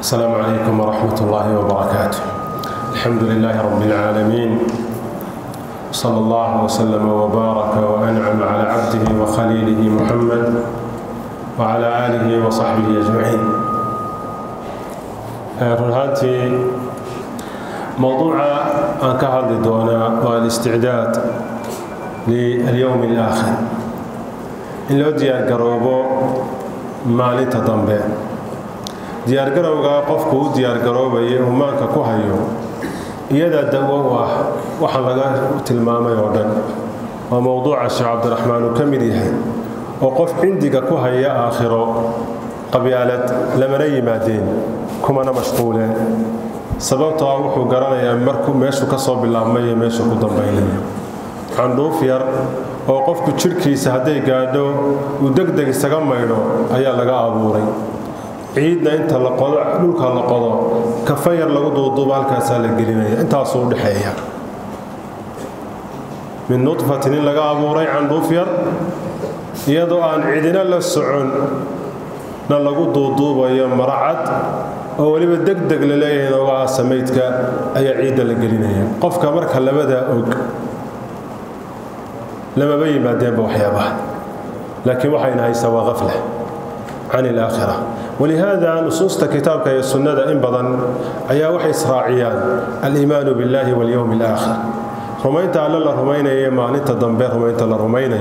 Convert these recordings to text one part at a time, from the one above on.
السلام عليكم ورحمة الله وبركاته. الحمد لله رب العالمين، صلى الله وسلم وبارك وأنعم على عبده وخليله محمد وعلى آله وصحبه أجمعين. رهانتي موضوع أنكهر لدونا والاستعداد لليوم الآخر. إن لو ديار قروبو مالي تضمبين diyaar garowga qofku u diyaar garoobay umaanka ku hayo iyada dawo waxa laga tilmaamay oo dhan waa mowduuca Sheekh Cabdiraxmaan kamid yahay oo qof cindiga ku haya aakhiro qabyaalad lamana yimaadeen kumana mashquuleen sababtoo ah wuxuu garanayaa markuu meeshu ka soo bilaabmay meeshu ku dambeeyay xanduuf yar oo qofku jirkiisa haday gaadho uu degdeg isaga maydho ayaa laga abuuray ciidna inta la qodo dhulka la qodo kafayar lagu duuduubo halkaas la gelinaya intaas oo dhaxeeya min nutfatin laga abuuray candhuuf yar iyadoo aan ciidina la socon na lagu duuduubayo maracad oo waliba degdeg la leeyahay oo sameydka ayaa ciida la gelinaya qofka marka labada og lama yimaadeen waxyaabaha laakiin waxayna haysaa waa qafla عن الآخرة. ولهذا نصوص كتابك يا السنة إن بدن أيا وحي إسراعيان الإيمان بالله واليوم الآخر رميت على الله رمينا ما أنت ضمبه رميت الله رمينا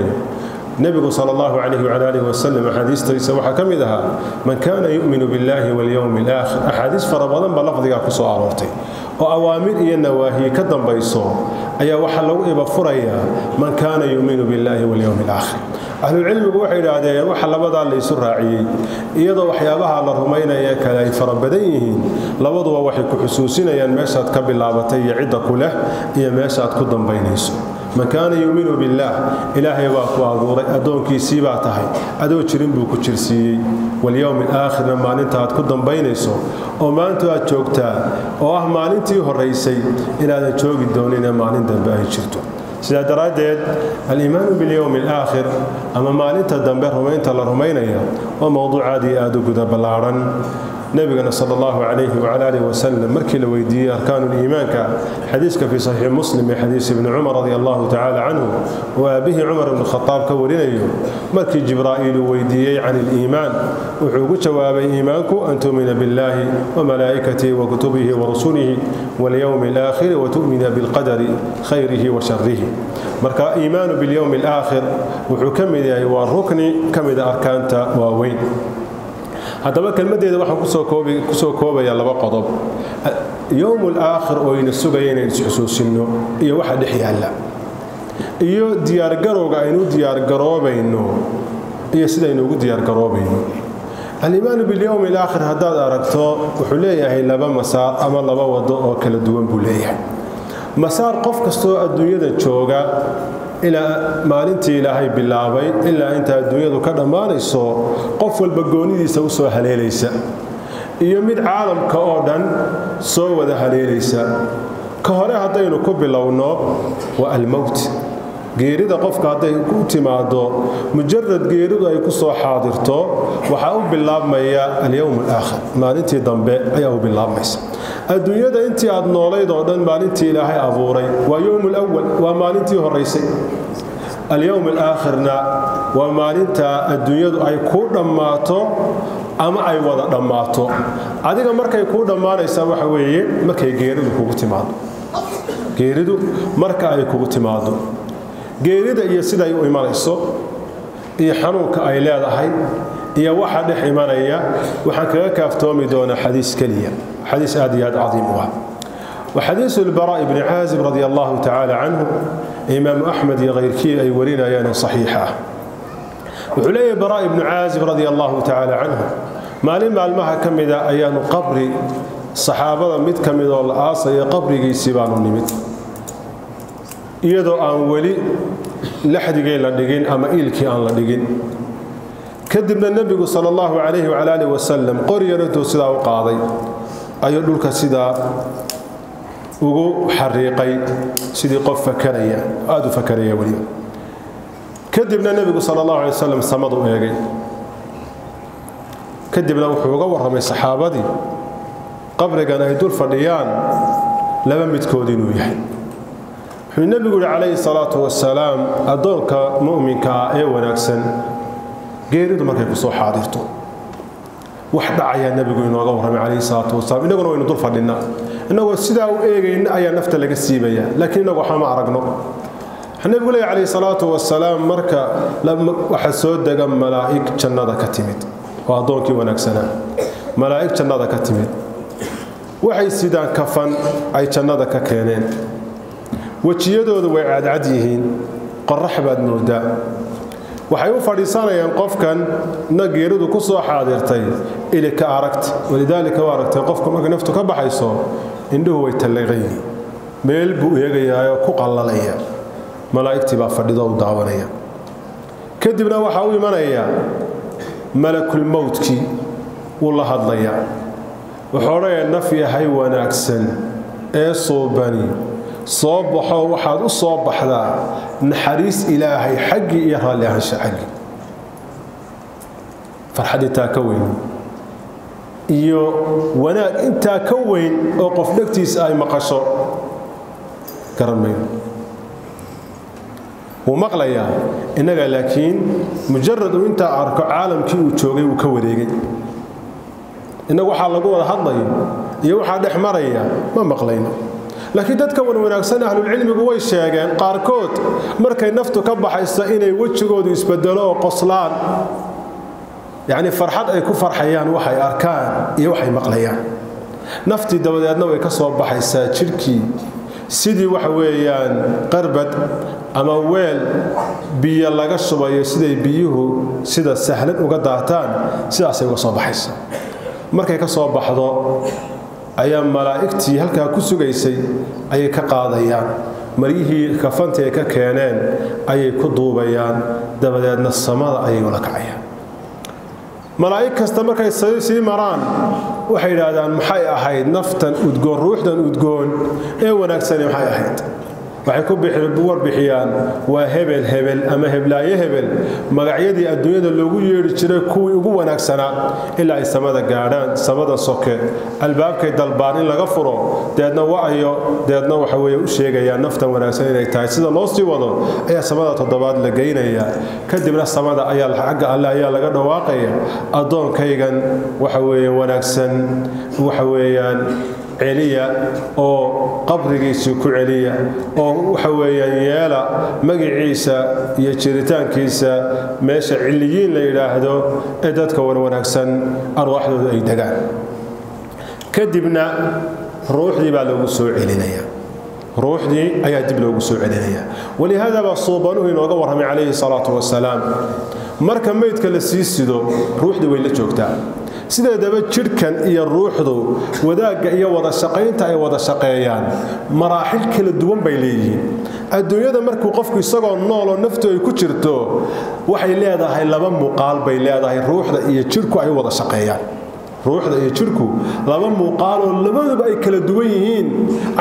النبي صلى الله عليه وعلى آله وسلم حديث تيسا وحكم ذها من كان يؤمن بالله واليوم الآخر أحاديث فربضا بلفظك كسو أرورتي وأوامر إيا النواهي كدن بيصو أيا وحلو إبا فريا من كان يؤمن بالله واليوم الآخر أهل العلم waxay yiraahdeen waxa labada la isu raaciyay iyadoo waxyaabaha la rumaynaya kala ay farabadan yihiin labaduba waxay ku xusuusinayaan meeshaad ka bilaabatay iyo cid kale iyo meeshaad ku dambeynayso man kana yu'minu billah ilaahay waa ku abuuray adoonkiisii baa tahay adoo jirin buu ku jirsiiyay wal yawm al-aakhir maalinta aad ku dambeynayso oo maanta aad joogtaa oo ah maalintii horeysay inaad joogi doonina maalin dambe ay jirto سيدا درادد الإيمان باليوم الآخر أما مالنت الدنبه رمينت الله رمينيا وموضوع عادي آدو قد بلارا نبينا صلى الله عليه وعلى آله وسلم مركي لويدي أركان الإيمان حديثك في صحيح مسلم حديث ابن عمر رضي الله تعالى عنه وأبيه عمر بن الخطاب كورينيو مركي جبرائيل ويدي عن الإيمان وحقوق جواب إيمانك أن تؤمن بالله وملائكته وكتبه ورسوله واليوم الآخر وتؤمن بالقدر خيره وشره مركا إيمان باليوم الآخر وحكمد والركن كمد أركانتا ووين هذا كلمة waxaan kusoo koobaya laba qodob يوم الآخر oo aynu sugayeen xusuusino iyo waxa dhex yaala iyo diyaar garowga aynu diyaar garoobayno iyo sida aynu ugu diyaar garoobayno الإيمان باليوم الآخر هذا aragto wuxuu leeyahay laba masaar ama laba wado oo kala duwan buu leeyahay masaar qof kasto adduunyada jooga إلى maalintii ilaahay bilaabay ilaa inta adduunyadu ka dhamaanayso qof walba goonidiisa u soo haleelaysa iyo mid caalamka oo dhan soo wada haleelaysa ka hore hadaynu ku bilowno waa al-maut geerida qofka haday ku timaado mujarrad geeridu ay ku soo xaadirto waxa uu bilaabmaya al-yawm al-aakhir maalintii dambe ayaa u bilaabmaysa adduunyada intii aad noolayd oo dhan maalintii ilaahay abuuray waa yawm al-awwal waa maalintii horeysay al-yawm al-aakhirna waa maalinta adduunyadu ay ku dhamaato ama ay wada dhamaato adiga markay ku dhamaanaysa waxa weeye markay geeridu kugu timaado geeridu marka ay kugu timaado geerida iyo sida ay u imanayso iyo xanuunka ay leedahay iyo waxa dhex imanaya waxa kaga kaaftoomi doona xadiis kaliya حديث آديات عظيم وحديث البراء بن عازب رضي الله تعالى عنه إمام أحمد غير كي أي ورينا يعني صحيحة وحلي براء بن عازب رضي الله تعالى عنه ما لما المها كم إذا أيان قبري صحابة مد كم إذا الآصي قبري سيبان النمت يدو أن ولي لحد قيل لدقين أما إلكي أن لدقين كدبنا النبي صلى الله عليه وعلى آله وسلم قرية رتو سدا وقاضي ayuu dhulka sida ugu xariiqay sidii qof fakaraya aad u fakaraya wali kadibna nabigu sallallahu alayhi wasallam samadu eegay kadibna wuxuu uga warramay saxaabadii qabrigan ay dul fadhiyaan laba midkood inuu yahay wuxuu nabigu calayhi salaatu wasalaam adoonka mu'minka ee wanaagsan geeridu markay ku soo xaadirto wax dhacaya nabigu inooga warramay calayhi salaatu wasalaam inaguna waynu dul fadhinaa inagoo sidaa u eegayna ayaa nafta laga siibaya laakiin inagu waxaa ma aragno nabigu leeyahay calayhi salaatu wasalaam marka waxa soo dega malaa'ig jannada ka timid oo adoonkii wanaagsanaa malaa'ig jannada ka timid waxay sidaan kafan ay jannada ka keeneen wajiyadoodu way cadcad yihiin qorrax baad moodaa waxay u fadhiisanayaan qofkan nageeridu ku soo xaadirtay ilka aragti walidaalika aragtay qofka marka naftu ka baxayso indhuhu way talleeqayeen meel buu eegayaa ku qallalaya malaa'igtii baa fadhido u daawanaya kadibna waxa uu imanaya malakul mawtki uu la hadlaya wuxuu odhanayaa naf yahay wanaagsan ee soobani soo baxo waxaad u soo baxdaa naxariis ilaahay xaggii iyo raalli ahaansha xaggii farxad intaa ka weyn iyo wanaag intaa ka weyn oo qof dhegtiisa ay maqasho garanmayno wuu maqlayaa innaga laakiin mujarad uu intaa arko caalamkii uu joogay uu ka wareegay innagu waxaa lagu wada hadlayo iyo waxaa dhex maraya ma maqlayno laakiin dadka wanaagsan ahlulcilmigu way sheegeen qaarkood markay naftu ka baxayso inay wejigoodu isbedelo oo qoslaan yacni farxad ay ku farxayaan waxay arkaan iyo waxay maqlayaan naftii dabadeedna way ka soo baxaysaa jidhkii sidii waxa weeyaan qarbad ama weel biyo laga shubayo siday biyuhu sida sahlan uga daataan sidaasay uga soo baxaysaa markay ka soo baxdo ayaa malaa'igtii halkaa ku sugaysay ayay ka qaadayaan marihii kafantii ay ka keeneen ayay ku duubayaan dabadeedna samada ayay ula kacayaan malaa'ig kasta markay sii maraan waxay yidhaahdaan maxay ahayd naftan udgoon ruuxdan udgoon ee wanaagsani maxay ahayd waxay ku warbixiyaan waa hebel hebel ama heblaaye hebel magacyadii adduunyada loogu yeedhi jiray kuwii ugu wanaagsanaa ilaa ay samada gaadhaan samada soke albaabkay dalbaan in laga furo deedna wa'ayo deedna waxa weeye u sheegayaan naftan wanaagsan inay tahay sida loo sii wado ayaa samada toddobaad la geynayaa kadibna samada ayaa xagga alle ayaa laga dhawaaqaya addoonkaygan waxa weeye wanaagsan waxa weeyaan celiya oo qabrigiisa ku celiya oo waxa weeyaan yeela magaciisa iyo jiritaankiisa meesha ciliyiin la yiraahdo ee dadka wanaagsan arwaaxdooda ay degaan kadibna ruuxdii baa lagu soo celinaya ruuxdii ayaa dib loogu soo celinaya walihada baa suubanuhu inooga warramay calayhi salaatu wasalaam marka meydka la sii sido ruuxdii way la joogtaa sideedaba jidhkan iyo ruuxdu wadaagga iyo wada shaqaynta ay wada shaqeeyaan maraaxil kala duwan bay leeyihiin adduunyada markuu qofku isagoo nool oo naftu ay ku jirto waxay leedahay laba muuqaal bay leedahay ruuxda iyo jidhku ay wada shaqeeyaan ruuxda iyo jidhku laba muuqaal oo labaduba ay kala duwan yihiin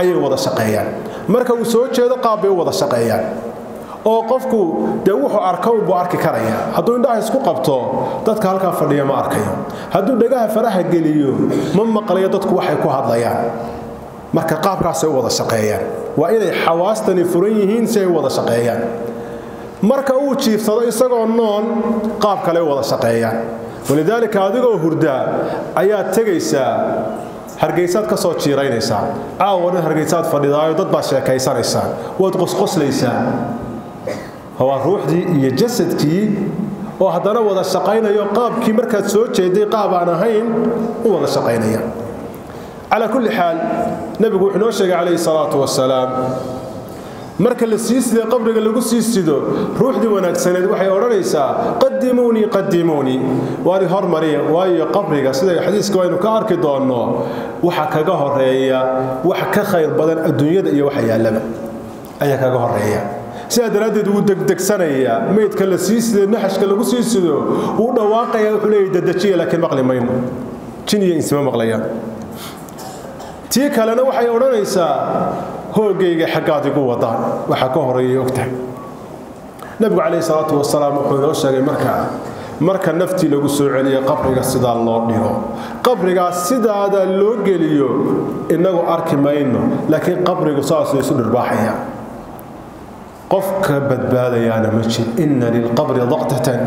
ayay wada shaqeeyaan marka uu soo jeedo qaab bay u wada shaqeeyaan oo qofku de wuxuu arkaa uu arki karaya hadduu indhaha isku qabto dadka halka fadhiya ma arkayo hadduu dhagaha faraha geliyo ma maqlayo dadku waxay ku hadlayaan marka qaabkaas ay wada shaqeeyaan waa inay xawaastani furan yihiin si ay wada shaqeeyaan marka uu jiifsado isagoo nool qaab kale wada shaqeeyaan walidaalika adigoo hurdaa ayaa tegaysaa hargeysaad ka soo jiiraynaysaa caawana hargeysaad fadhidaayo dad baa sheekaysanaysaa waad qosqoslaysaa هو روحدي iyo jasadkii oo hadana wada shaqeynayo qaabkii markaad soo jeeday qaab aan ahayn oo wada shaqeynaya ala kulli xaal nabigu wuxuu noo sheegay calayhi salaatu wasalaam marka la siisiyo qabriga lagu siisido ruuxdii wanaagsaneed waxay oranaysaa qaddimuuni waari hormariya waayo qabriga sida xadiiska waynu ka arki doono waxa kaga horeeya wax ka khayr badan adduunyada iyo waxa yaalaba ayaa kaga horeeya sida daradeed uu degdegsanaya meedka la siisiyo naxashka lagu siisiyo uu dhawaaqaya wuxuu leeyahay dadajiya laakiin maqli mayno jiniya isma maqlayaan tii kalena waxay oranaysaa hoogayga xaqaad igu wadaan waxa ka horeeyay ogtahay nabiga calayhi salaatu wasalaam wuxuu noo sheegay markaa marka nafti lagu soo celiyo qabriga sida loo dhigo qabriga sidaada loo geliyo inagu arki mayno laakiin qabrigu saas isu dhirbaaxaya qofka badbaadayana ma jir inna lil qabri daqtatan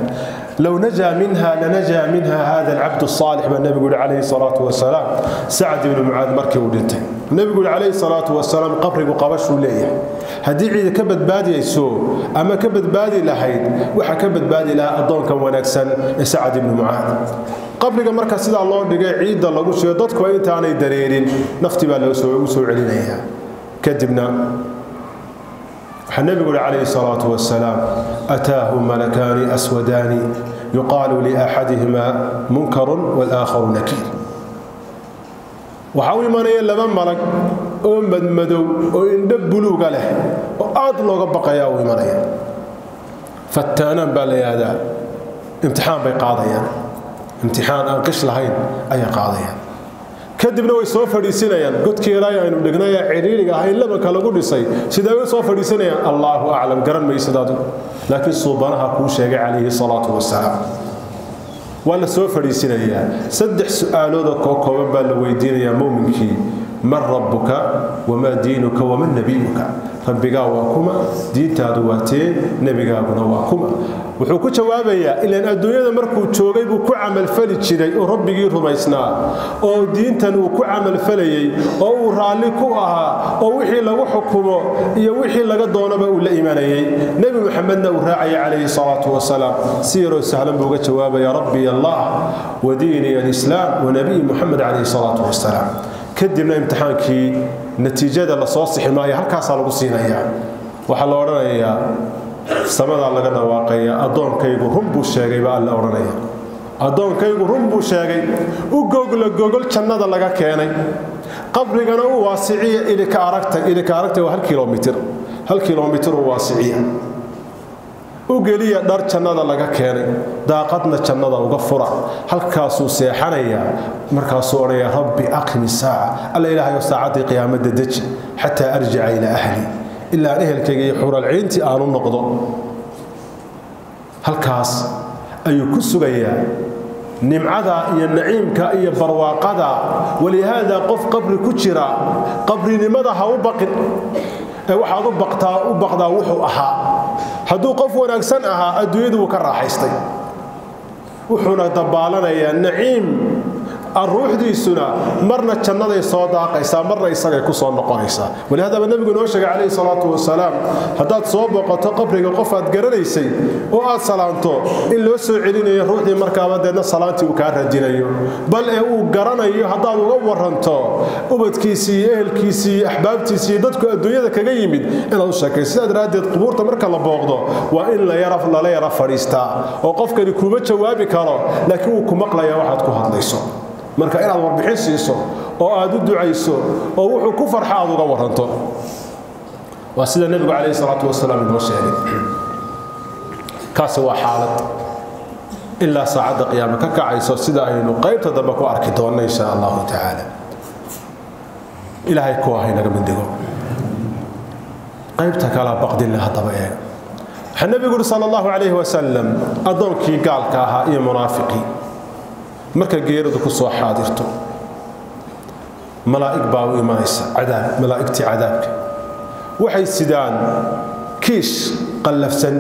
لو نجا منها لنجا منها هذا العبد الصالح والنبي يقول عليه الصلاة والسلام سعد بن معاذ مركي ودنته النبي يقول عليه الصلاة والسلام قبرك وقبش وليه هدي عيد كبد بادي يسوع أما كبد بادي لهيد وح كبد بادي لا أضون كم ونكسن سعد بن معاذ قبرك مركز سيد الله دقي عيد الله قش يضطك وين تاني دريرين نفتي بالله سوء علينا إياه كذبنا النبي يقول عليه الصلاة والسلام أتاه ملكان أسودان يقال لأحدهما منكر والآخر نكير وحاول ما يلبن ملك أمد مدو وإندب بلوغ له وأطلق بقيا ومريا فتانا بالي هذا امتحان بقاضيا امتحان أنقش لهين أي قاضيا kadibna way soo fadhiisanayaan godkii ilaahay aynu dhignay ciriiriga ahay laba kala u dhisay sidoo way soo fadhiisanayaan Allahu a'lam garan maysadadu laakiin suubanaha ku sheegay calayhi salaatu wasalaam wala soo fadhiisanayaan saddex su'aalood oo kooban baa la weydiinayaa muuminkii man rabbuka wama diinuka wama nabiyuka rabbiga waa kuma diintaadu waa tee nabigaaguna waa kuma wuxuu ku jawaabayaa ilaa adduunyada markuu joogay buu ku amal fali jiray oo rabbigii rumaysnaa oo diintan uu ku amal falayay oo uu raali ku ahaa oo wixii lagu xukumo iyo wixii laga doonaba uu la iimaanayay nabi maxamedna uu raacay calayhi salaatu wasalaam siiro sahlan buu uga jawaabaya rabbi allah wa diini al-islam wa nabi muhammad calayhi salaatu wasalaam kadibna imtixaankii natiijada la soo siximaayo halkaas lagu siinayaa waxa la oranayaa samada laga dhawaaqaya adoonkaygu run buu sheegay baa la oranaya adoonkaygu run buu sheegay u gogol jannada laga keenay qabrigana uu waasiciye ilka aragtay waa 1 kilomitir uu waasiciye u geliya dhar jannada laga keenay daaqadna jannada uga fura halkaasuu seexanaya markaasuu oraya rabbi aqimi saa'a alla ilaahay saacadii qiyaamada deji hatta arji'a ila ahli illa ehelkayga iyo xural ciinti aanu noqdo halkaas ayuu ku sugayaa nimcada iyo naciimka iyo barwaaqada walihaada qof qabri ku jira qabrinimada ha u baqin waxaad u baqdaa wuxuu ahaa hadduu qof wanaagsan ahaa adduunyadu wuu ka raaxaystay wuxuuna dabaalanayaa naciim الروحديسنا مرنا جنة صودا قيسا مرنا يسقى كسر نقايسا ولهذا النبي نوشق عليه الصلاة والسلام هذا صوب وقت قبر قفت جرنيسي وقال صلانته إلا سعيدين يروحي مركبة دنا صلاتي وكاره دينيو بل هو جرنيه هذا وورنته وبتكيسي الكيسي أحبابتي سيدتك الدنيا كجيمد إلا وشك سيد راد قبور تمرك الله بغضه وإلا يرف لا يرى فريستا وقف كريكوبة جوابي كرا لكن كمقلا يا واحد كهاد ليسو marka inaad warbixin siiso oo aad u ducayso oo wuxuu ku farxaad uga waranto waa sida nabiga kaleey salaatu wasalaam inoo sheegay kaas waa xaalad illa saacada qiyaamah ka kacayso sida aynu qaybta dambe ku arki doonno insha Allah ta'ala ilaahay ku ahay naga mindigo qaybta kala baqdin la hadaba ee nabiga sallallahu alayhi wa sallam adoonkii gaalka ahaa iyo munaafiqi marka geeridu ku soo xaadirto malaa'ig baa u imanaysa cadaab malaa'igti cadaabka waxay sidaan kiish qallafsan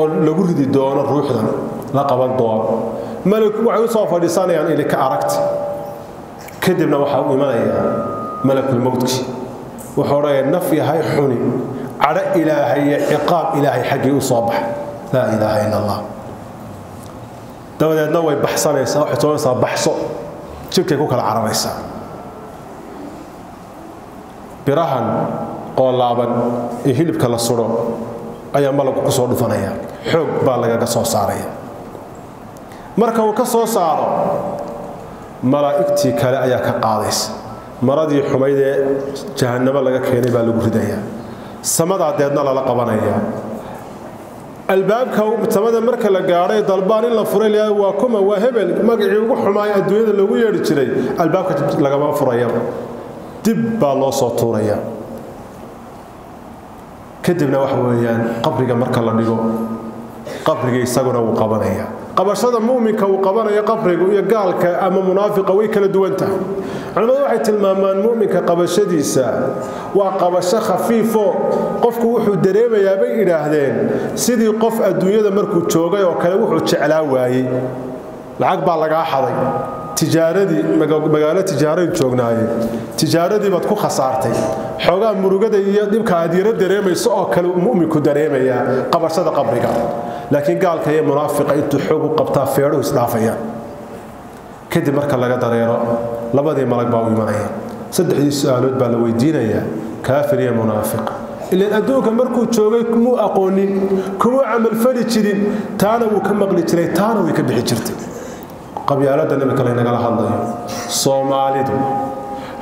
oo lagu ridi doono ruuxdan la qaban doono malaa'ig waxay soo fadhiisanayaan ilka aragti kadibna waxa uu imanaya malakul mawtki wuxuu raayay naf yahay xuni cara ilaahay iqaab ilaahay xaqi u soo bax la ilaaha illa allah dabadeedna way baxsanaysaa waxay toonaysaa baxso jirkay ku kala cararaysaa birahan qoolaaban ee hilibka la suro ayaa malagu ku soo dhufanaya xoog baa laga soo saaraya marka uu ka soo saaro malaa'igtii kale ayaa ka qaadaysa maradii xumayd ee jahannama laga keenay baa lagu ridayaa samada deedna la qabanaya albaabka samada marka la gaaray dalbaan in la furay leeyahay waa kuma waa hebel magacii ugu xumaay adduunyada lagu yeeri jiray albaabka laga ma furayo dib baa loo soo tuuraya kadibna wax weeyaan qabriga marka la dhigo qabriga isaguna uu qabanaya qabashada muuminka uu qabanaya qabriga iyo gaalka ama munaafiqa way kala duwan tahay culimadu waxay tilmaamaan muuminka qabashadiisa waa qabasho khafiifo qofku wuxuu dareemayaa bay ilaahdeen sidii qof adduunyada markuu joogay oo kale wuxuu jeclaa waayay lacag baa laga xaday tijaaradii magaalo tijaarada joognaayay tijaaradii baad ku khasaartay xogaa murugada iyo dhibka aad yara dareemayso oo kale muuminku dareemaya qabashada qabriga laakiin gaalka iyo munaafiqa intuu xoog u qabtaa feeruhu isdhaafayaan kadib marka laga dareero labadii malag baa u imanaya saddexdii su'aalood baa la weydiinaya kaafir iyo munaafiq ilaa adduunka markuu joogay kuma aqoonin kuma amal fali jirin taana uu ka maqli jiray taana way ka bixi jirtay qabyaalada nabi kale naga hadlayo Soomaalidu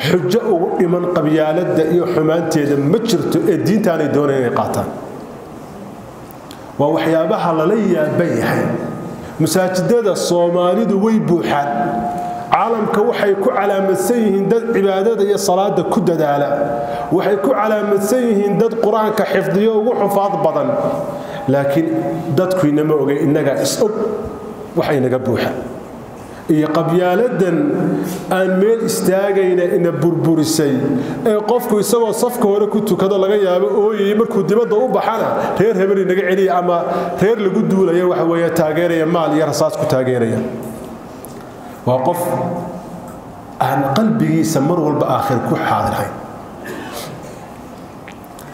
xujo ugu dhiman qabyaalada iyo xumaanteeda ma jirto ee diintaanay doonayeen qaataan waa waxyaabaha la yaabayahay masaajidada Soomaalidu way buuxaan caalamka waxay ku calaamadsan yihiin dad cibaadada iyo salaada ku dadaala waxay ku calaamadsan yihiin dad quraanka xifdiyo ugu xufaad badan laakiin dadku inama oga inaga isog waxay naga buuxaan iyo qabyaaladan aan meel istaagayna ina burburisay ee qofku isagoo safka hore ku tukado laga yaabo ooyay markuu dibadda u baxana reer hebel inaga celiya ama reer lagu duulayo waxa weeye taageeraya maal iyo rasaas ku taageeraya waa qof aan qalbigiisa mar walba aakhir ku xaadirhayn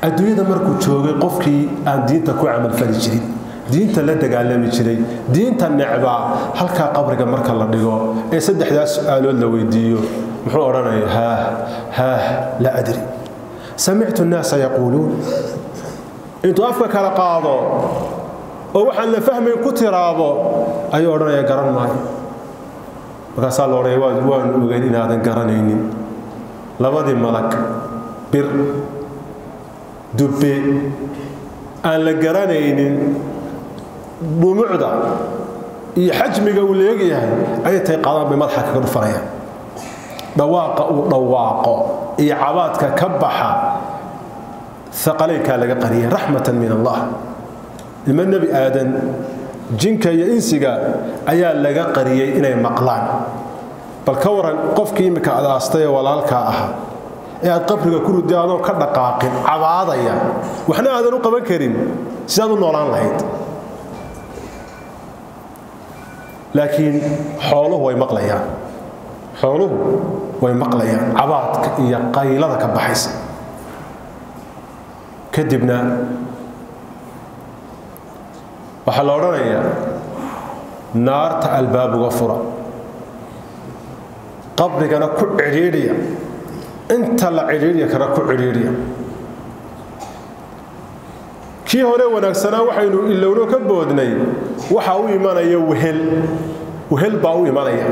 adduunyada markuu joogay qofkii aan diinta ku amal fali jirin diinta la dagaalami jiray diinta necba halka qabriga marka la dhigo ee saddexdaas su'aalood la weydiiyo muxuu oranayaa ha la adri sami'tu an-nas yaqulun intu afka kala qaado oo waxaan la fahmay ku tiraabo ay oranaya garan maayo markaas la oranaya waan ogeyn inaadan garanaynin labadii malag bir dubbe aan la garanaynin bumucda iyo xajmiga uu leeyahay ay tay qadaan bay madaxa kaga dhufanayaan dhawaaqa uu dhawaaqo iyo cabaadka ka baxa thaqalayka laga qariyay rahmatan min Allah ilma nabi aadan jinka iyo insiga ayaa laga qariyay inay maqlaan bal ka waran qofkii imika adaastay walaalka ah ee aad qabriga ku rudiyaado ka dhaqaaqin cabaadaya waxna aadan u qaban karin sidaad u noolaan lahayd laakiin xooluhu way maqlayaan cabaadka iyo qaylada ka baxaysa kadibna waxa la oranayaa naarta albaabuga fura qabrigana ku ciriiriya inta la ciriiriya kara ku ciriiriya kii hore wanaagsanaa waxaynu ilowno ka boodnay waxa uu imanaya wehel baa u imanaya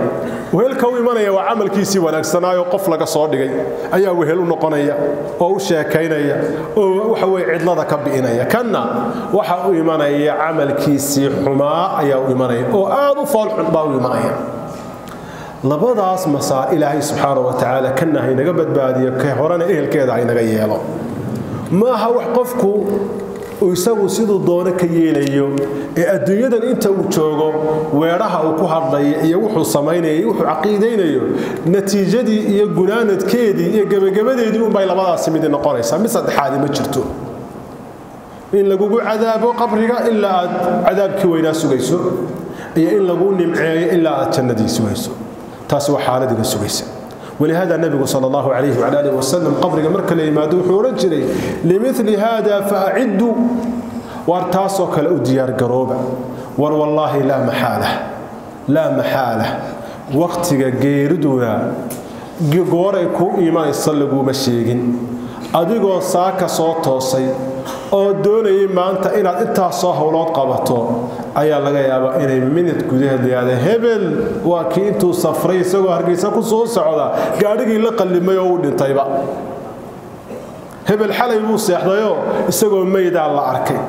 wehelka u imanaya waa amalkiisii wanaagsanaayo qof laga soo dhigay ayaa wehel u noqonaya oo u sheekaynaya oo waxa way cidlada ka biinaya kana waxa uu imanaya amalkiisii xumaa ayaa u imanaya oo aad u fool xun baa u imanaya labadaas masaa ilaahay subhanahu wa ta'ala kana haynaga badbaadiyo ka horana ehelkeeda haynaga yeelo maaha wax qofku isagu sidoo doona ka yeelayo ee adduunyadan inta uu joogo weeraha uu ku hadlay iyo wuxuu sameeyay wuxuu aqeedeynayo natiijadii iyo gunaanadkeedii iyo gabagabadeedii u bay labadaas mid noqonaysa mid saddexaad ma jirto in lagu cadaabo qabriga illa cadaabkii weyna sugayso iyo in lagu nimceeyo illa jannadii sugayso taas waa xaaladiga sugaysa ولهذا النبي صلى الله عليه وعلى اله وسلم قبر مركل يمادو حورجري لمثل هذا فاعدوا وارتاسو كلا ديار غروبا ور والله لا محاله وقتiga geeriduna goorey ku iimayso lagu ma sheegin adigoo saaka soo toosay oo doonayay maanta inaad inta soo hawlood qabato ayaa laga yaabaa inay minute gudaheed leeyahay hebel waa kii intuu safray isagoo hargeysa ku soo socda gaadhigii la qallimay oo u dhintayba hebel xalay uu seexdayo isagoo meeyda la arkay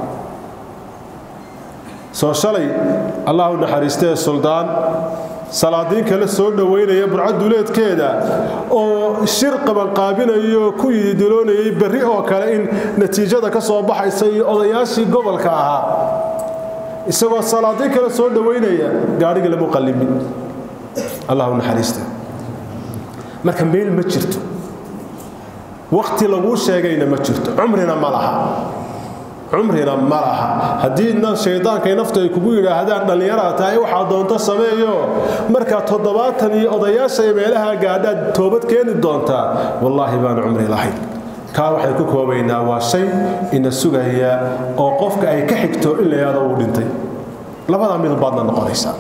soo shalay Allahu naxariistay suldaan salaadiin kala soo dhaweynaya burcaduleedkeeda oo shir qaban qaabinayo ku yidiloonayay bari oo kale in natiijada ka soo baxaysa odayaashii gobolka ahaa isagoo salaadii kala soo dhaweynaya gaariga lama qallimin Allahu naxariista marka meel ma jirto waqti lagu sheegayna ma jirto umrina ma laha haddii shaydaanka nafta ay kugu yiraahdaan dhalinyarada tahay waxa doonto sameeyo marka 70 iyo odayaasha meelaha gaadhaad toobad keeni doonta wallahi baan umri lahayn ka waxay ku koobaynaa waa shay ina sugaya oo qofka ay ka xigto in la yaado uu dhintay labada mid baadna noqonaysa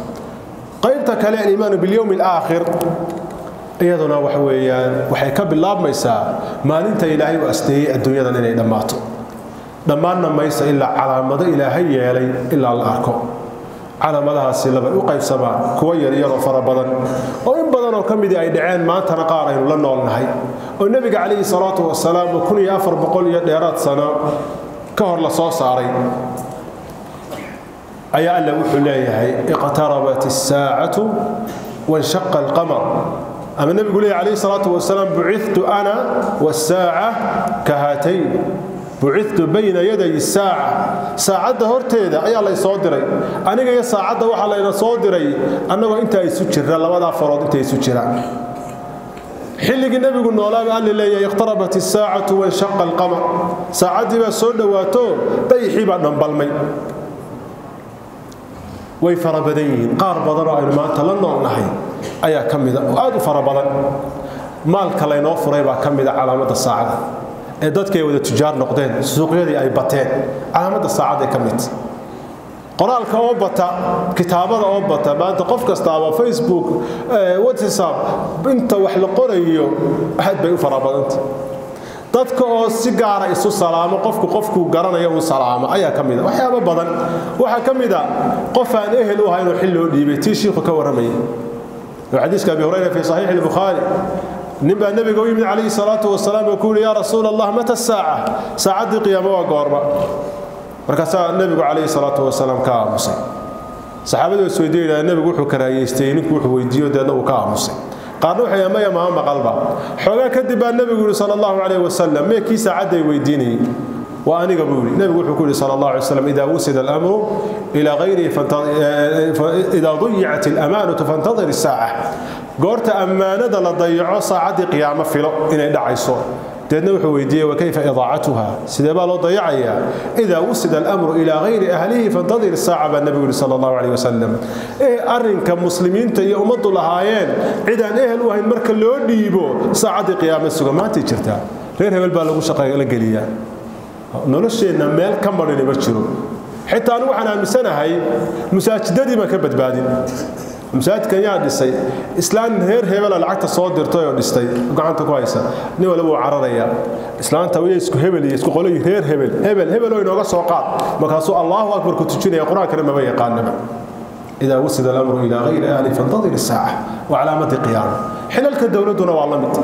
qaybta kale iimaan bil yawm al aakhir iyaduna waxa weeyaan waxay ka bilaabmaysaa maalinta ilaahay u asteeyay adduunyadan inay dhamaato dhammaanna maysa ilaa calaamado ilaahay yeelay ilaa la arko calaamadahaasi laba u qaybsamaan kuwa yar oo fara badan oo in badan oo kamid ay dhaceen maantana qaar aynu la noolnahay oo nabiga kaleey salaatu wasalaam 1400 iyo dheeraad sano ka hor la soo saaray ayaa alla wuxuu leeyahay iqtarabat as-saa'atu wa shaqqa al-qamar ama nabigu leeyahay kaleey salaatu wasalaam bu'ithtu ana was-saa'a kahatayn bu'ithtu bayna yaday as-saa'a saacada horteeda ayaa la soo diray aniga iyo saacada waxa la ina soo diray anagoo inta ay isu jiraan labada farood inta ay isu jiraan xilligii nabigu noolaa alla leeyahay iqtarabat as-saa'atu wa shaqqa al-qamar saacadii ba soo dhawaato dayxi ba dhanbalmay way farabadan qaar badan oo aynu maanta la noolnahay ayaa kamida oo aad u farabadan maalka la inoo furay baa kamida calaamada saacada ee dadkay wada tijaar noqdeen suuqyadii ay bateen calaamada saacada ay kamid qoraalka oo bata kitaabada oo bata maanta qof kasta oo Facebook WhatsApp inta wax la qorayo aad bay u farabadantay dadka oo si gaar ah isu salaamo qofku garanayo uu salaamo ayaa kamida waxyaabo badan waxa kamida qof aan ehel u hayno xil loo dhiibay tii sheekhu ka waramay xadiiska Abi Hurayra fi sahih al-Bukhari نبى النبي قوي عليه الصلاة والسلام يقول يا رسول الله متى الساعة ساعة قيامة وقاربة مركز النبي عليه الصلاة والسلام كاموسي صحابة السويدين النبي يقول كرايستين يقول ويديو ده وكاموسي قالوا حيا ما قلبه حوجا كذب النبي يقول صلى الله عليه وسلم ما كي ساعة ويديني وأنا قبولي النبي يقول صلى الله عليه وسلم إذا وسد الأمر إلى غيره إذا ضيعت الأمانة فانتظر الساعة قرت أمانة لضيعوا ساعة قيامة فيلو إن دعيسو تدنا وحويدية وكيف إضاعتها سيدبا لو ضيعيا إذا وسد الأمر إلى غير أهله فانتظر الساعة بالنبي صلى الله عليه وسلم أرن كمسلمين تي أمض لهايين عدان أهل وهين مركل لو ديبو ساعة قيامة سوغا ما تجرتا غير هبل بالغو شقاق لقليا نولشينا ميل كمرين بشرو حتى أنا وحنا مسنهاي مساجدتي ما كبد بعدين مساجدkan yaa dhisay islaan heer hebel lacagta soo dirtay oo dhistay gacanta ku haysa nin wala uu cararaya islaanta way isku hebel iyo isku qolay heer hebel oo inooga soo qaad markaasuu Allahu akbar ku tujinaya quraanka ma yaqaanaba ida wasida al-amru ila ghayri ahli fantadhir as-sa'a wa alamat qiyam hilalka dawladuna waa la mid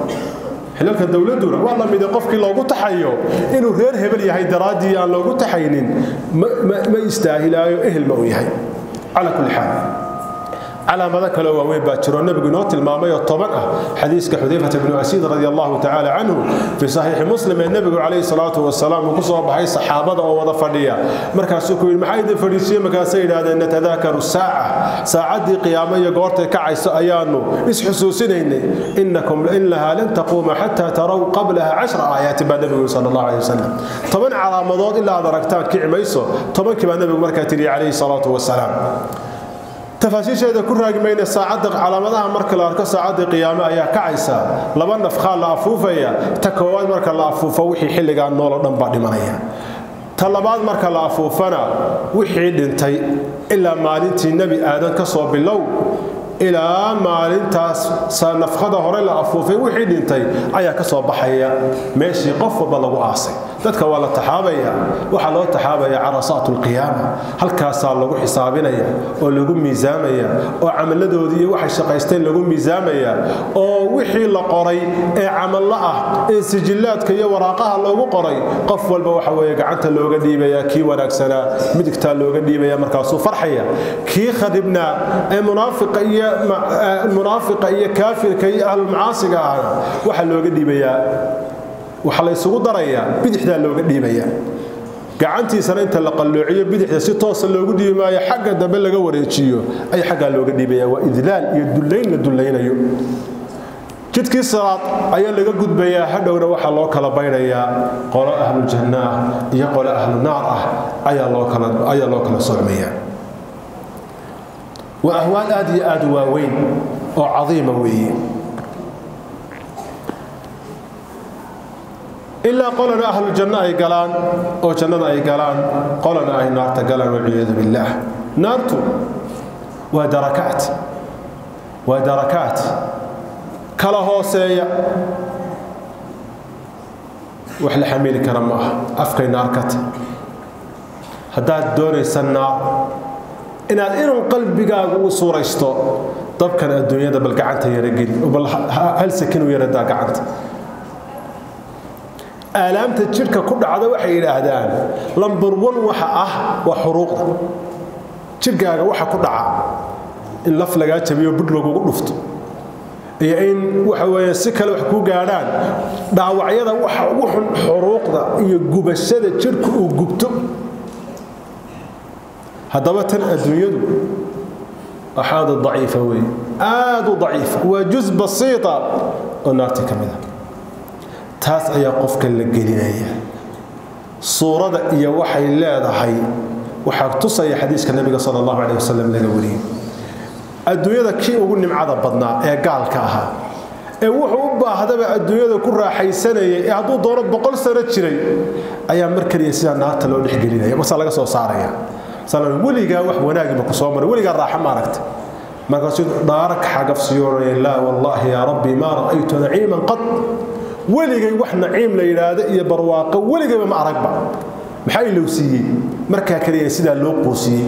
hilalka dawladuna waa la mid qofkii loogu taxayo inuu heer hebel yahay daraadii aan loogu taxaynin ma istaahilayo ehl ma yahay ala kulli hal على مذاك لو وين باتشر النبي نوت المامية طبعا حديث كحذيفة بن أسيد رضي الله تعالى عنه في صحيح مسلم النبي عليه الصلاة والسلام وقصوا بحي صحابة ووضع فردية مركز سكوي المحايد الفريسية مكان سيد هذا أن نتذاكر الساعة ساعة قيامية قورتك كعيس أيانو اسحسوسين إنكم إنها لن تقوم حتى تروا قبلها 10 آيات بالنبي صلى الله عليه وسلم طبعا على مضاد إلا دركتان كعميسو طبعا كما النبي مركز عليه الصلاة والسلام تفاسير هذا كل راجمين الساعات على مدى مركل أركض ساعات قيامة أيها كعيسى لبنا نفخال لافوفيا تكوان مركل لافوفا وحي حل عن نور نبض منيا طلبات مركل لافوفنا وحي دنتي إلا ما لنتي النبي آدم كصوب باللو إلى ما لنتاس سنفخذ هريل لافوفي وحي دنتي أيها كصوب بحيا ماشي قف بلغو عاصي dadka waa la taxaabaya waxa loo taxaabaya carasaat alqiyaama halkaas lagu xisaabinaya oo lagu miisaamaya oo amaladoodii iyo waxa shaqaysteen lagu miisaamaya oo wixii la qoray ee amal la ah ee sijilaadka iyo waraaqaha loogu qoray qof walba waxa weeye gacanta looga dhiibaya kii wanaagsana midigta looga dhiibaya markaas uu farxaya kii khadibna ee munaafiqa iyo kaafirka iyo ahl macaasiga waxa looga dhiibaya waxa la isugu daraya bidixda looga dhiibaya gacantiisana inta la qalloociyo bidixda si toos loogu dhiibaayo xagga dambe laga wareejiyo ay xagga looga dhiibaya waa idlaal iyo dullayn la dullaynayo jidkii salaad ayaa laga gudbayaa hadhowna waxa loo kala baynayaa qolo ahlul janna iyo qolo ahlul naar ayaa loo kala soocmaya wa ahwaal aad waaweyn oo cadiima weeye إلا قولنا أهل الجنة أي قلان أو جنة أي قلان قولنا أي نار تقلان والعياذ بالله نارتو ودركات كلا هوسية وحل حميل كرمه أفقي ناركت هداد دوني سنار إن إنه قلبي قاقو صورة يستو طب كان الدنيا دا بالقعنت يرقل هل سكنوا يردا قعنت آلامta jirka ku dhacda waxay yiraahdaan number 1 waxa waa xuruuqda jirkaaga waxa ku dhaca in laf laga jabiyo bud lagu dhufto iyo in waxa weeye si kale wax ku gaaraan dhaawacyada waxa ugu xun xuruuqda iyo gubashada jirku uu gubto hadaba tan adduunyadu axaad dha'ifa way aad dhaif wa juz basiita oo naarta kamida taas ayaa qofka la gelinaya suurada iyo waxay leedahay waxa tusay xadiiska nabiga sallallahu alayhi wasallam laga wariyay adduunyada kii ugu nimcada badnaa ee gaalka ahaa ee wuxuu u baahdaba adduunyada ku raaxaysanayay ee hadduu doono 100 sano jiray ayaa markaliya sida naarta loo dhixgelinaya marka laga soo saaraya salan waliga wax wanaagi ma ku soo maray waliga raaxa ma aragta marka soo daarak xagafsiyoonay la wallahi ya rabbi ma ra'aytu na'iman qad weligay wax naciim la yiraahdo iyo barwaaqo weligay ma aragba maxay loo siiyay marka kaliya sida loo qoosiyay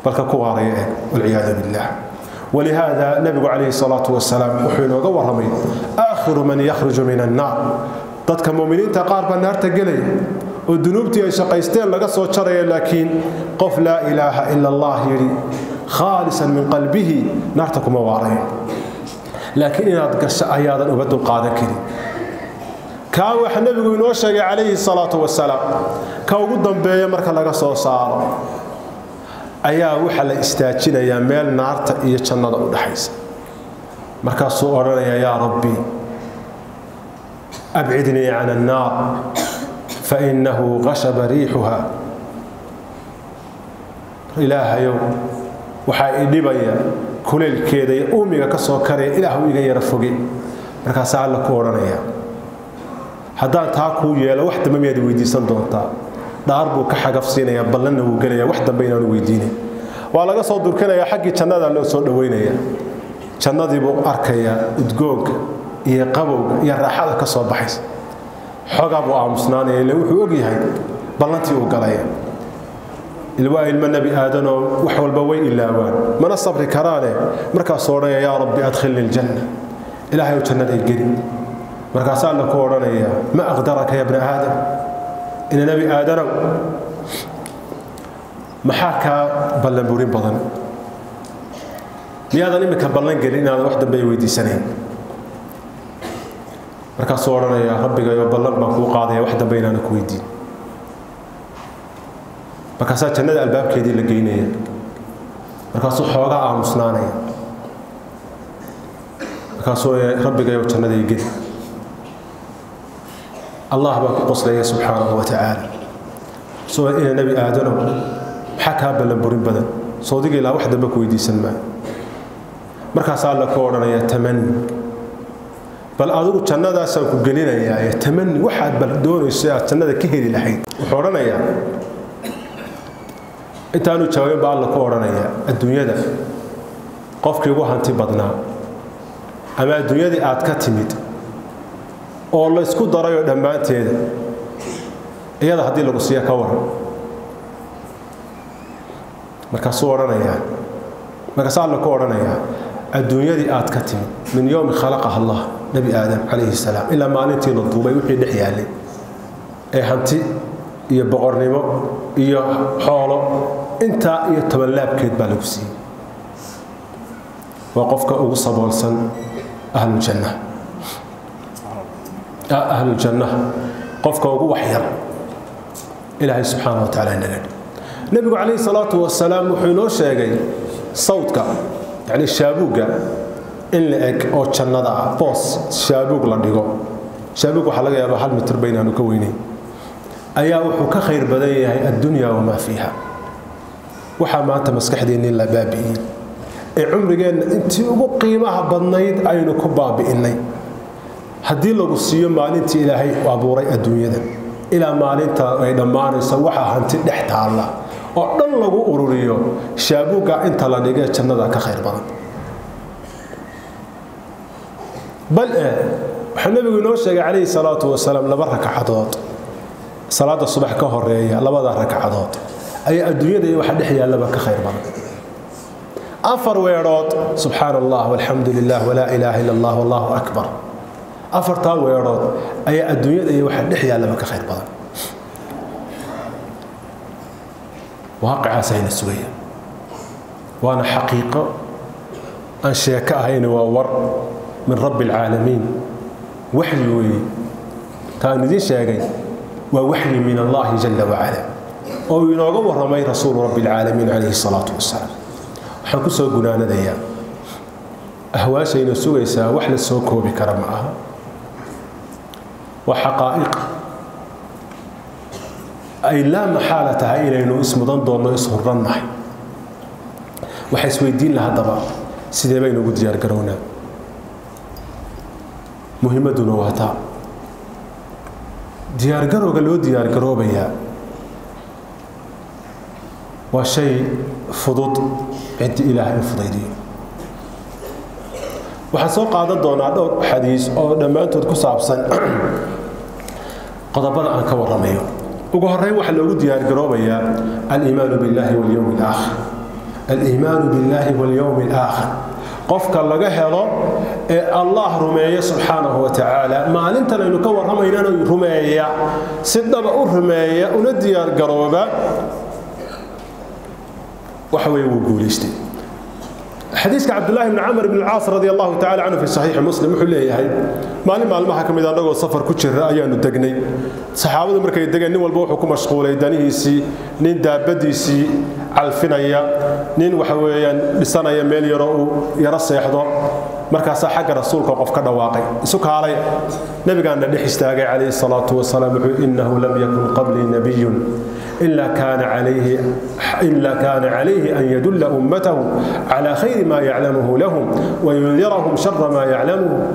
balka ku waaraya wal iyad billah ولهذا النبي عليه الصلاه والسلام وحينه ورمي اخر من يخرج من النار dadka muuminiinta qaar ba naarta galay oo dunuubtii ay shaqaysteen laga soo jaray laakiin qof la ilaaha illa allah yiri khalisan min qalbihi naarta kuma waaray لكن إن أتقشى أيضا أبدو القادة كذي كان النبي ينوشى عليه الصلاة والسلام كان قدام بيا مركا لغا سو صار أيا وحا لا استاجينا يا ميل نارتا iyo jannada u dhaxaysa marka soo oranaya ya rabbi ab'idni 'an an-nar fa innahu ghashaba rihuha ilaahayo waxa idibaya kuleelkeeda iyo uumiga ka soo karay ilaahu iga yara fogay markaas alla ku oranaya haddaan taa ku yeelo wax dambe miyaad weydiisan doontaa dhaar buu ka xagafsiinaya ballanna uu galaya wax dambe inaan weydiinin waa laga soo durkanaya xaqi jannada loo soo dhaweynaya jannadii buu arkaya udgoonka iyo qabowga iyo raaxada ka soo baxaysa xogaa buu aamusnaanaya ilaa wuxuu og yahay ballantii uu galaya الواي النبي آدم وحول بوي إلا وان من الصبر كرانه مركز صورنا يا ربي أدخلني الجنة إلهي وجنة الجريم مركز سألنا كورنا يا ما أقدرك يا ابن آدم إن النبي آدم محاكا بلن بورين بضن لهذا نمك بلن قرين هذا واحد بيويدي سنين مركز صورنا يا ربي يا بلن مكو قاضي واحد بيننا كويدين markaas jannada albaabkeedii la geynaya markaas xoogaa aamusnaanaya markaas rabbiga iyo jannada ay geli Allah baa ku qoslaya subhanahu wa ta'ala soo in nabi aadam xaka balan burin badan soo diga ilaa wax dambe ku weydiisan ma markaas alla ku oranaya tamanni bal adigu jannadaas ku gelinaya tamanni waxaad bal doonaysaa jannada ka heli lahayd wuxuu oranayaa intaanu jawaabin baa alla ku oranaya adduunyada qofkii ugu hanti badnaa ama adduunyadii aad ka timid oo la isku darayo dhamaanteeda iyada hadii lagu siiyo ka waran markaas uu oranaya markaas alla ku oranaya adduunyadii aad ka timid min yawm khalaqaha Allah nabi aadam alayhi salaam ila maalintii la duubay wixii dhex yaalay ee hanti iyo boqornimo iyo xoolo inta iyo taballaabkeed baa lagu siiyay وقفك أوصبولسن أهل الجنة أهل الجنة قفك وحير إلهي سبحانه وتعالى نجد النبي عليه الصلاة والسلام وحينو شيغي صوتك يعني الشابوقة إن لأك أو تشندا بوس شابوق لديغو شابوق waxa laga yaabaa 1 mitir baynaanu ka weynay ayaa wuxuu ka khayr badan yahay adduunyo wama fiha waxa maanta maskaxdeena la baabi'in ee umrigeena intii ugu qiimaha badnayd aynu ku baabi'inay hadii lagu siiyo maalintii Ilaahay u abuuray adduunyada ila maalinta ay dhamaanayso waxa hanti dhex taala oo dhan lagu ururiyo shaabuga inta la dhigay jannada ka khayr badan bal النبي نو شيغ عليه الصلاه والسلام لبا ركعدود صلاه الصبح كهوريا لبدا ركعدود اي ادويده waxa dhixyaa laba ka khayr badan afar weerood subhanallah walhamdulillah wala ilaha illa allah wallahu akbar afarta weerood ay adduunyada waxa dhixyaa laba ka khayr badan واقع سين سويه وانا حقيقه ان شيكه هين وور من رب العالمين وحي كان ذي شيء ووحي من الله جل وعلا أو يناقض ورمي رسول رب العالمين عليه الصلاة والسلام حكو سو قنانا ديا أهواشين سويسا وحل السوكو بكرمها وحقائق أي لا محالة إلى إنه اسم ضندو ما اسم الرنح وحيسوي الدين لها طبعا سيدي بينه قد يارقرونا مهمتنا وهتا ديار قروق لو ديار قروبيا وشيء فضوط عند إلهي فضيدين وحسوق هذا الدونا دور حديث أو لما أنتم تكسابسن قد بدأ أن كور رميو وقهري وحل لو ديار قروبيا الإيمان بالله واليوم الآخر الإيمان بالله واليوم الآخر قفك لغا هلو الله رميه سبحانه وتعالى ما انت لو كور رمينا رميه سدبا رميه ونديار قروبه وحوي وقوليستي حديث عبد الله بن عمرو بن العاص رضي الله تعالى عنه في صحيح مسلم وحليهي maalmaha kamid ah anagoo safar ku jira ayaanu degnay saxaabadu markay degan nin walba wuxuu ku mashquulay danihiisi nin daabadiisi alfinaya nin waxa weeyaan dhisanaya meel yaro uu yara seexdo markaas xagga rasuulka qof ka dhawaaqay isu kaalay nabigaana dhex istaagay kaleey salaatu wasalaam innahu lam yakun qabli nabiyyun إلا كان عليه أن يدل أمته على خير ما يعلمه لهم وينذرهم شر ما يعلمه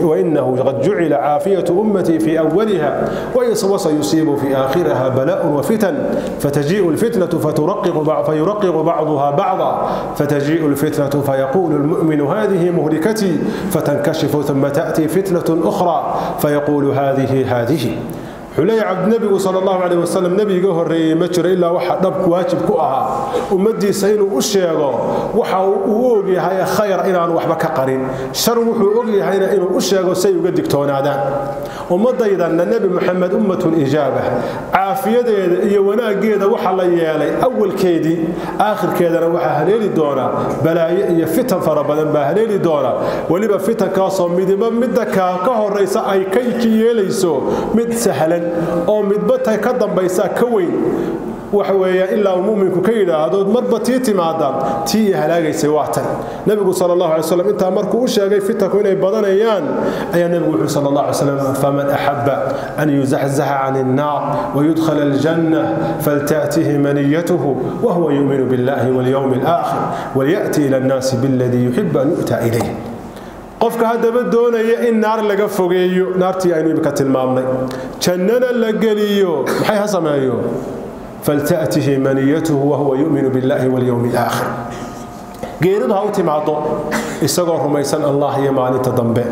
وإنه قد جعل عافية أمتي في أولها وسيصيب في آخرها بلاء وفتن فتجيء الفتنة فيرقق بعضها بعضا فتجيء الفتنة فيقول المؤمن هذه مهلكتي فتنكشف ثم تأتي فتنة أخرى فيقول هذه حلي عبد النبي صلى الله عليه وسلم نبي جوهري مجر إلا واحد نبك واجب كوها ومدي سين وشيغو وحا ووغي هاي خير إلى أن وحبك قرين شر وحوغي هاي إنه وشيغو سيوغدك تونادان ومدى إذا النبي محمد أمة إجابة عافية يوانا قيدة وحا ليالي أول كيدي آخر كيدنا وحا هليلي دونا بلا فتن فربنا بهليلي دونا ولبا فتن كاصم مدى كهر ريسا أي كيكي يليسو مد سهلا oo midbata ka dambaysa ka weyn waxa weeyaa ilaa muuminku ka yiraahdo marba tii timaada tii halaagaysay waatan nabigu sallallahu alayhi wasallam inta markuu u sheegay fitanku inay badanayaan ayaa nabigu sallallahu alayhi wasallam faman ahabba an yuzahzaha 'anil nar wa yudkhala al-janna falta'tihi maniyatuhu wa huwa yu'minu billahi wal yawmil akhir wa ya'ti ila an-nas billadhi yuhibbu an yu'ta ilayhi qofka hadaba doonaya in naar laga fogeeyo naartii aynu imka tilmaamnay jannada la galiyo maxay hasameeyo faltaatihi maniyatuhu wa huwa yu'minu billahi wal yawmil akhir geeridu ha u timaado isagoo rumaysan Allah iyo maalinta dambe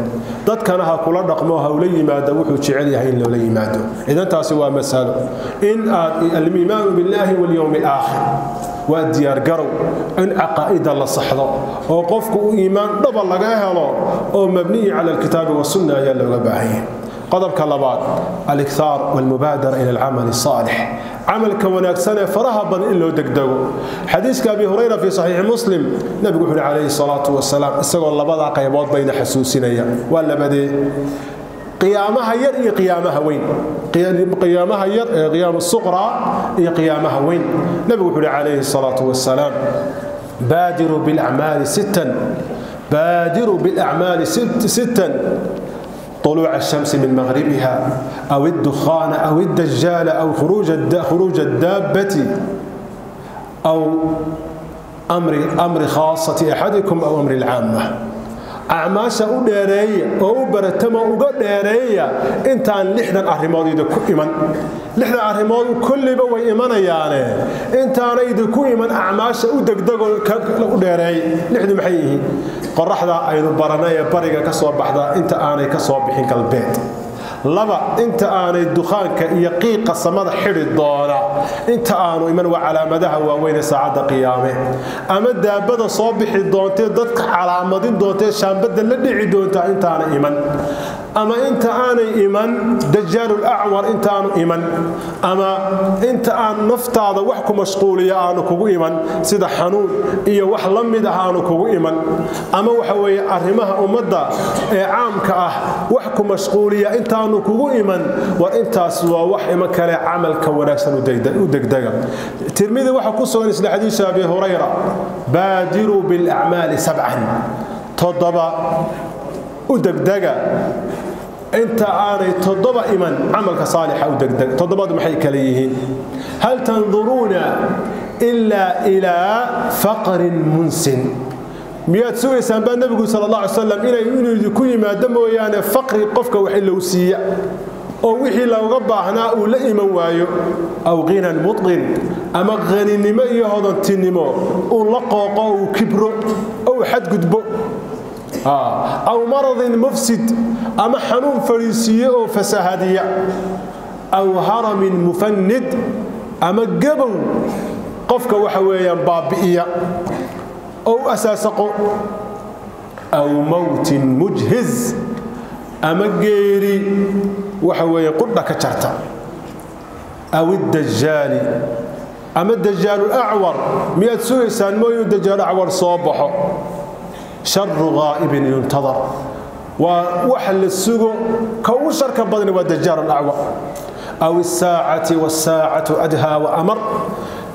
dadkana ha kula dhaqmo ha ula yimaado wuxuu jecel yahay in loo yimaado idan taasi waa mas'alo in al-iimaan billahi wal yawmil akhir وديار قرو إن عقائد الله صحضه وقفك إيمان ضب الله هلو أو مبني على الكتاب والسنة يلا وبعيه قدر كلابات الإكثار والمبادرة إلى العمل الصالح عمل كونك سنة فرهبا إلا دقدقو حديث أبي هريرة في صحيح مسلم نبي عليه الصلاة والسلام استقول الله بضع قيبات بين حسوسنا ولا بدي قيامها ير قيامها وين قيامها ير قيام الصغرى قيامها وين نبي عليه الصلاة والسلام بادروا بالأعمال بادروا بالأعمال ستا طلوع الشمس من مغربها أو الدخان أو الدجال أو خروج الدابة أو أمر خاصة أحدكم أو أمر العامة أعماشا وديرية أو برتما وديرية إنتان لحدا أرماد يدكو إيمان لحدا أرماد كل بوا إيمان يعني إنتان يدكو إيمان أعماشا ودقدقو وديرية لحدا محيه قرح ذا أيضا برنايا بريقا كسواب بحدا إنت آني كسواب بحين كالبيت لبا انت آني دخانك يقيق السماد حر الضالة انت آنو إيمان وعلامتها ووين ساعة قيامه أما الدابة صوبح الدونتين ضدك علامتين دونتين شامبدا لدعي دونتا انت آني إيمان أما انت آني إيمان دجال الأعور انت آنو إيمان أما انت آن نفتاض وحكو مشغولية آنو كوغو إيمان سيدا حنون إيا وحلمدها آنو كوغو إيمان أما وحوي أرمها أمدا عامك وحكو مشغولية انت آنو كوغو إيمان وانتاس ووح إيمان كالي عمل كوناكسا ودقدقا ترمذي وحكو سوغن إسلا حديث أبي هريرة بادروا بالأعمال 7 تضبا ودقدقا انت آني تضبا إيمان عملك صالح ودقدقا تضبا محي كليهين هل تنظرون إلا إلى فقر منسن مياد سوي سنبان النبي صلى الله عليه وسلم إنه يكون ما دمه يعني فقر قفك وحي وسيع أو وحي لو قبعنا أو لئيما وايو أو غنى مطغن أما غني نما يهضا تنمو أو لقاق أو كبر أو حد قدبو أو مرض مفسد أما حنون فريسية أو فسهادية أو هرم مفند أما قبو قفك وحويا بابئية أو أساسق أو موت مجهز أما غيري وحوي قد كجرتا أو الدجال أما الدجال الأعور 100 سويسان مو الدجال الأعور صباحه شر غائب ينتظر ووحل السوق كوشر كبدن والدجال الأعور أو الساعة والساعة أدهى وأمر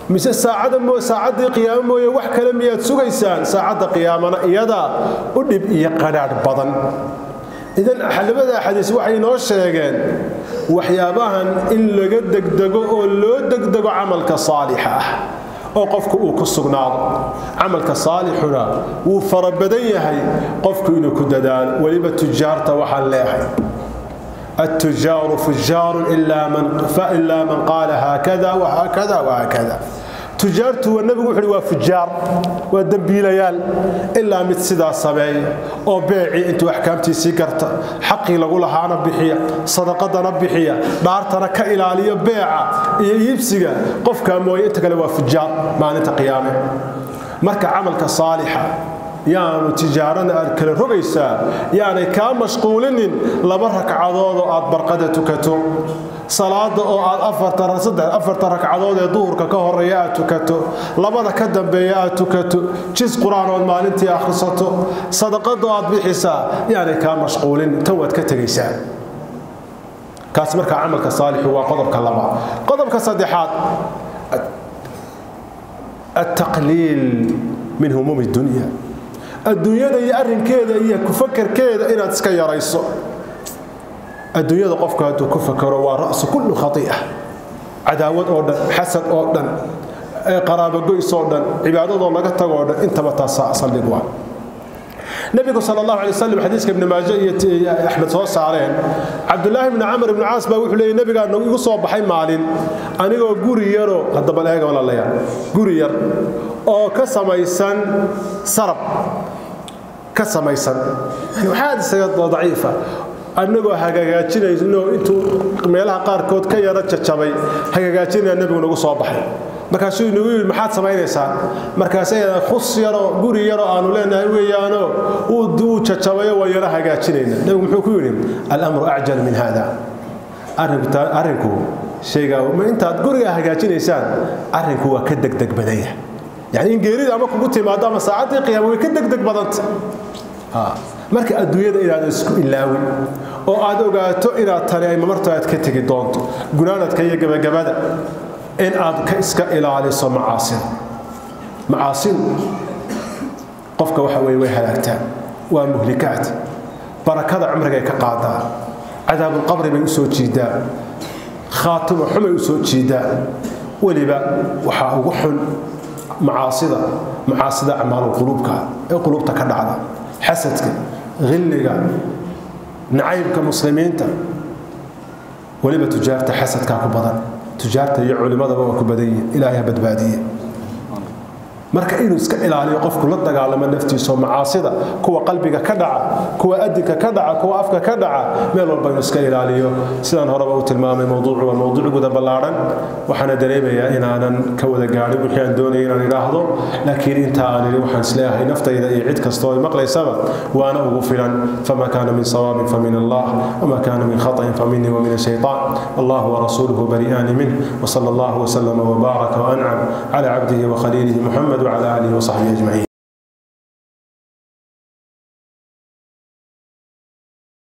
مش ساعة قيام مويه wax kale miyaad sugaysaan saacada qiyaamana iyada u dib iyo qaraar badan idan xalabada xadiis waxay noo sheegeen waxyaabahan in laga degdego oo loo degdego amalka saalix ah oo qofku uu ku sugnaado amalka saalixuna uu farabadan yahay qofku inuu ku dadaalo waliba tujaarta waxa leeyahay التجار فجار إلا من قال هكذا وهكذا وهكذا تجارته والنبي وحري وفجار ودنبي ليال إلا متسدا سبعي أو بيعي أنتو أحكامتي سيكرت حقي لقولها أنا بحية صدقة أنا بحية دارتنا كإلالية بيعة يبسيقى قف كاموي أنت قالوا فجار ما أنت قيامه مركع عملك صالحة يعني تجارنا الكل ربيسا يعني كان مشغولين لبرك عضاض برقدة تكتو صلاة أو أفرت ركعضاض ظهر كهريات تكتو لبرك كدم بيات تكتو جزء قرآن والمالنتي أخرصته صدقة بحسا يعني كان مشغولين توت كتريسا كاسمرك عملك صالح هو قضبك اللبع قضبك صديحات التقليل من هموم الدنيا الدنيا هي أرن كذا هي كفكر كذا إن تسكي رئيسه الدنيا قفك هذا كفكر ورأس كل خطيئة عداوة أوردن حسد أوردن قرابة قيس أوردن عبادة الله قد تقوردن أنت بتصع صلي الوان النبي صلى الله عليه وسلم حديث ابن ماجه أحمد صوص عليه عبد الله بن عمرو بن عاص بيقول لي النبي قال إنه يصوب بحي مالين أنا يقول قوري يرو هذا بلاقي ولا لا يعني قوري ير أو كسميسان سرب كسميسان يعني حادثة ضعيفة أنه هجاجين إنه أنتوا ميلها قاركود كي يرجع شبي هجاجين النبي إنه يصوب بحي markaasuu inuu yiri maxaad sameynaysaa markaasay khus yaro guri yaro aanu leenahay weeyaano uu jajabayo way yara hagaajinayna nabigu muxuu ku yiri al-amru a'jal min hada arinku shayga ma intaad guriga hagaajinaysaan arinku waa ka degdeg badaya yani in geerida ama kugu timaado ama saacadii qiyaamo way ka degdeg badanta marka adduunyada inaad isku ilaawin oo aad ogaato inaad tani ay martaad ka tagi doonto gunaanadka iyo gabagabada in aad ka iska ilaaliso macaasida qofka waxa way halaagtaa waa muhlikaat barakada cumriga ka qaadaa cadaab qabri bay u soo jiidaa khaatimo xumay u soo jiidaa waliba waxa ugu xun macaasida acmaal qulubka ee qulubta ka dhacda xasadka غلغا نعيبك مسلمين ولبا تجارة حسد كاكو بدن تجارة يعلم هذا بابا كبدية إلهي بدبادية marka inuu iska ilaaliyo qofku la dagaalamo naftiisa macaasida kuwa qalbiga ka dhaca kuwa adinka ka dhaca kuwa afka ka dhaca meel walba inuu iska ilaaliyo sidaan horeba u tilmaamay mowduucuga balaaran waxaana dareemayaa inaanan ka wada gaarin wixii aan doonayay inaan idhaahdo laakiin inta aan waxaan isleeyahay naftayda iyo cid kasta oo maqlaysaba waana ugu filan fama kana min sawabin famin Allah wama kana min khata'in faminni wa min ash-shaytan Allah wa rasuluhu bari'an minhu wa sallallahu wa sallama wa baraka wa an'am ala 'abdihi wa khalilihi Muhammad وعلى آله وصحبه أجمعين.